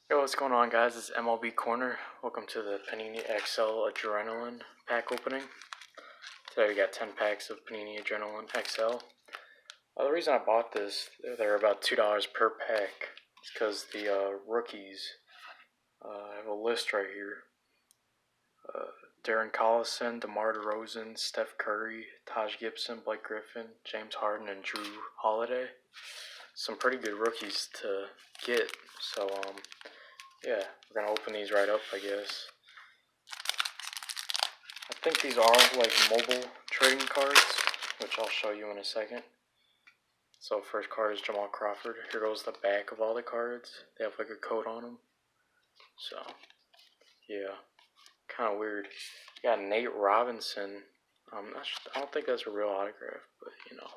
Yo, what's going on, guys? It's MLB Corner. Welcome to the Panini XL Adrenalyn pack opening. Today we got 10 packs of Panini Adrenalyn XL. The reason I bought this, they're about $2 per pack. It's because the rookies, I have a list right here. Darren Collison, DeMar DeRozan, Steph Curry, Taj Gibson, Blake Griffin, James Harden, and Drew Holiday. Some pretty good rookies to get, so yeah, we're gonna open these right up, I guess. I think these are like mobile trading cards, which I'll show you in a second. So first card is Jamal Crawford. Here goes the back of all the cards. They have like a coat on them. So, yeah, kind of weird. You got Nate Robinson. I don't think that's a real autograph, but you know,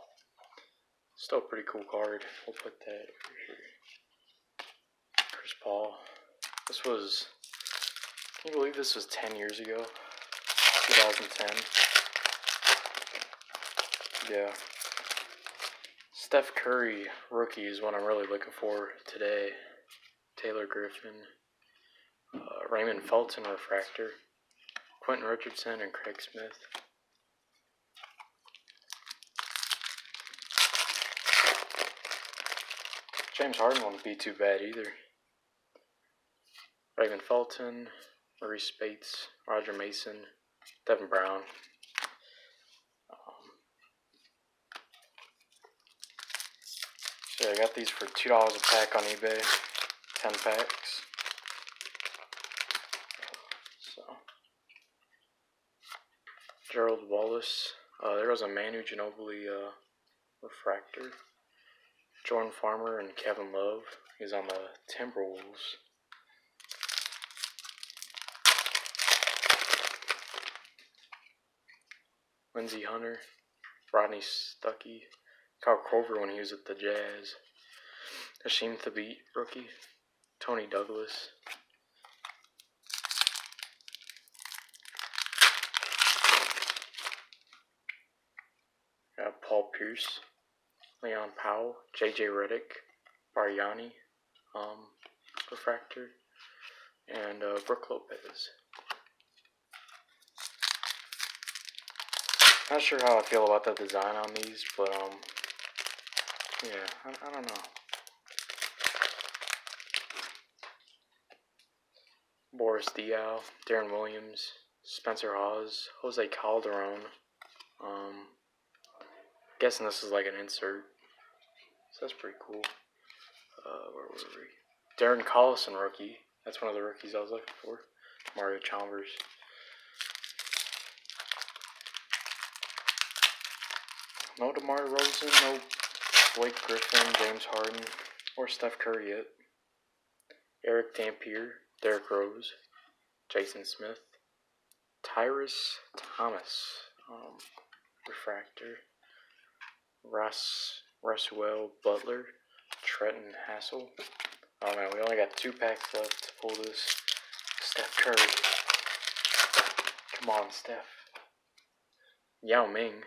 still a pretty cool card. We'll put that over here. Chris Paul. This was, can you believe this was 10 years ago? 2010. Yeah. Steph Curry rookie is what I'm really looking for today. Taylor Griffin. Raymond Felton refractor. Quentin Richardson and Craig Smith. James Harden won't be too bad either. Raymond Felton, Maurice Spates, Roger Mason, Devin Brown. So I got these for $2 a pack on eBay, 10 packs. So Gerald Wallace, there was a Manu Ginobili refractor. Jordan Farmer and Kevin Love. He's on the Timberwolves. Lindsey Hunter, Rodney Stuckey, Kyle Korver when he was at the Jazz. Hashim Thabit rookie. Tony Douglas. Got Paul Pierce, Leon Powell, JJ Redick, Bargnani, refractor, and Brook Lopez. Not sure how I feel about the design on these, but yeah, I don't know. Boris Diaw, Darren Williams, Spencer Hawes, Jose Calderon. Guessing this is like an insert, so that's pretty cool. Where were we? Darren Collison rookie. That's one of the rookies I was looking for. Mario Chalmers. No DeMar DeRozan, no Blake Griffin, James Harden, or Steph Curry yet. Eric Dampier, Derrick Rose, Jason Smith, Tyrus Thomas, refractor, Russell Butler, Trenton Hassel. Oh man, we only got 2 packs left to pull this. Steph Curry. Come on, Steph. Yao Ming.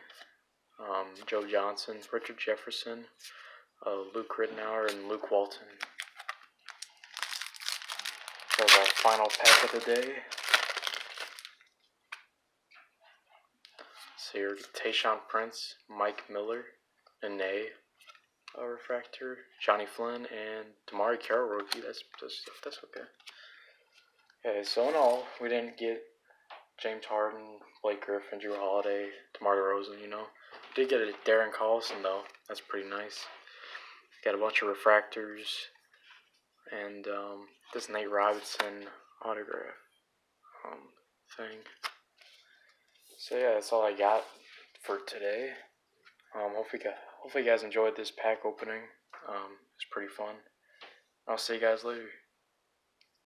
Joe Johnson, Richard Jefferson, Luke Rittenauer, and Luke Walton. So the final pack of the day. So here, Tayshaun Prince, Mike Miller, Nene, refractor, Johnny Flynn, and Damari Carroll rookie. That's okay. Okay, so in all, we didn't get James Harden, Blake Griffin, Drew Holiday, DeMar DeRozan, you know. We did get a Darren Collison, though. That's pretty nice. Got a bunch of refractors, and this Nate Robinson autograph thing. So yeah, that's all I got for today. Hopefully you guys enjoyed this pack opening. It's pretty fun. I'll see you guys later.